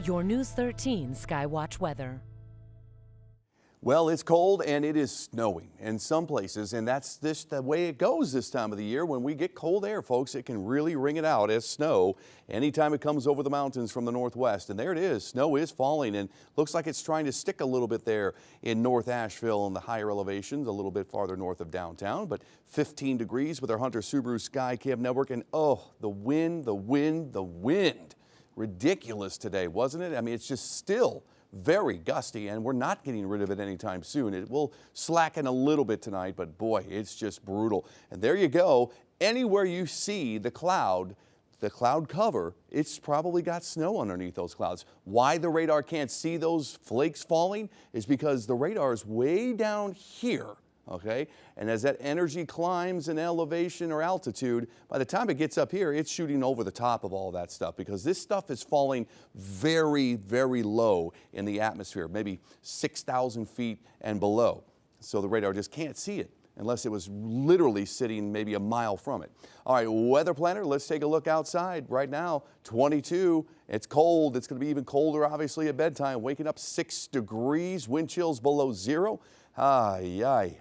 your News 13 Skywatch weather. Well, it's cold and it is snowing in some places, and that's the way it goes this time of the year. When we get cold air, folks, it can really ring it out as snow anytime it comes over the mountains from the northwest. And there it is. Snow is falling and looks like it's trying to stick a little bit there in North Asheville and the higher elevations, a little bit farther north of downtown. But 15 degrees with our Hunter Subaru Sky Cam Network. And oh, the wind, the wind, the wind. Ridiculous today, wasn't it? I mean, it's just still very gusty, and we're not getting rid of it anytime soon. It will slacken a little bit tonight, but boy, it's just brutal. And there you go. Anywhere you see the cloud cover, it's probably got snow underneath those clouds. Why the radar can't see those flakes falling is because the radar is way down here. Okay, and as that energy climbs in elevation or altitude, by the time it gets up here, it's shooting over the top of all that stuff because this stuff is falling very, very low in the atmosphere, maybe 6,000 feet and below. So the radar just can't see it unless it was literally sitting maybe a mile from it. All right, weather planner, let's take a look outside right now. 22, it's cold. It's going to be even colder, obviously, at bedtime. Waking up 6 degrees, wind chills below 0. Ay.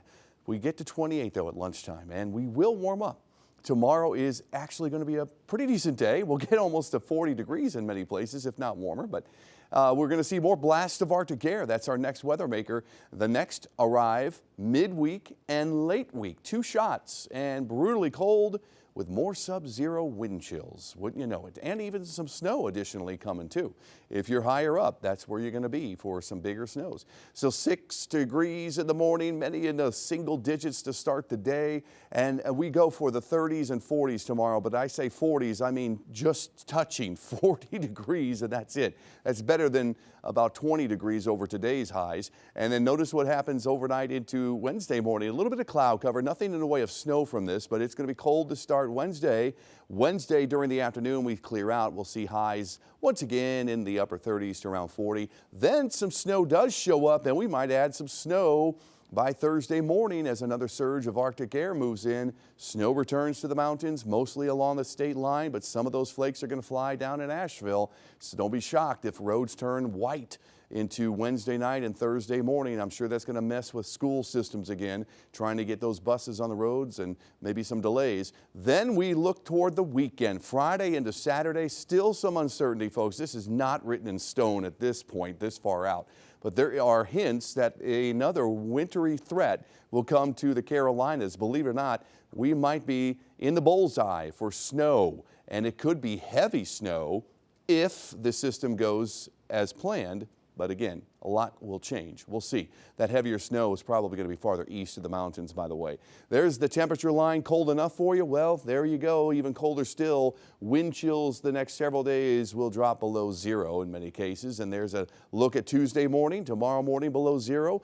We get to 28 though at lunchtime, and we will warm up. Tomorrow is actually going to be a pretty decent day. We'll get almost to 40 degrees in many places, if not warmer, but we're going to see more blasts of Arctic air. That's our next weather maker. The next arrive midweek and late week. 2 shots and brutally cold with more sub-zero wind chills, wouldn't you know it? And even some snow additionally coming too. If you're higher up, that's where you're going to be for some bigger snows. So 6 degrees in the morning, many in the single digits to start the day. And we go for the 30s and 40s tomorrow, but I say 40s, I mean just touching 40 degrees, and that's it. That's better than about 20 degrees over today's highs. And then notice what happens overnight into Wednesday morning. A little bit of cloud cover, nothing in the way of snow from this, but it's going to be cold to start Wednesday. Wednesday during the afternoon, we clear out. We'll see highs once again in the upper 30s to around 40. Then some snow does show up, and we might add some snow by Thursday morning as another surge of Arctic air moves in. Snow returns to the mountains, mostly along the state line, but some of those flakes are going to fly down in Asheville. So don't be shocked if roads turn white into Wednesday night and Thursday morning. I'm sure that's going to mess with school systems again, trying to get those buses on the roads and maybe some delays. Then we look toward the weekend, Friday into Saturday. Still some uncertainty, folks. This is not written in stone at this point, this far out. But there are hints that another wintry threat will come to the Carolinas. Believe it or not, we might be in the bullseye for snow, and it could be heavy snow if the system goes as planned. But again, a lot will change. We'll see. That heavier snow is probably going to be farther east of the mountains, by the way. There's the temperature line. Cold enough for you? Well, there you go. Even colder still. Wind chills the next several days will drop below 0 in many cases. And there's a look at Tuesday morning, tomorrow morning below 0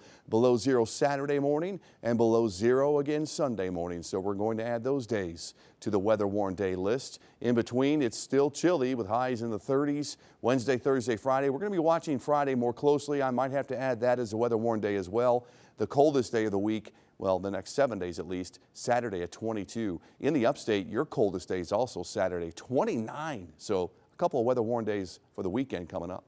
Saturday morning, and below 0 again Sunday morning. So we're going to add those days to the weather warn day list. In between, it's still chilly with highs in the 30s. Wednesday, Thursday, Friday. We're going to be watching Friday more closely. I might have to add that as a weather warn day as well. The coldest day of the week, well, the next 7 days at least, Saturday at 22. In the upstate, your coldest day is also Saturday, 29. So a couple of weather warn days for the weekend coming up.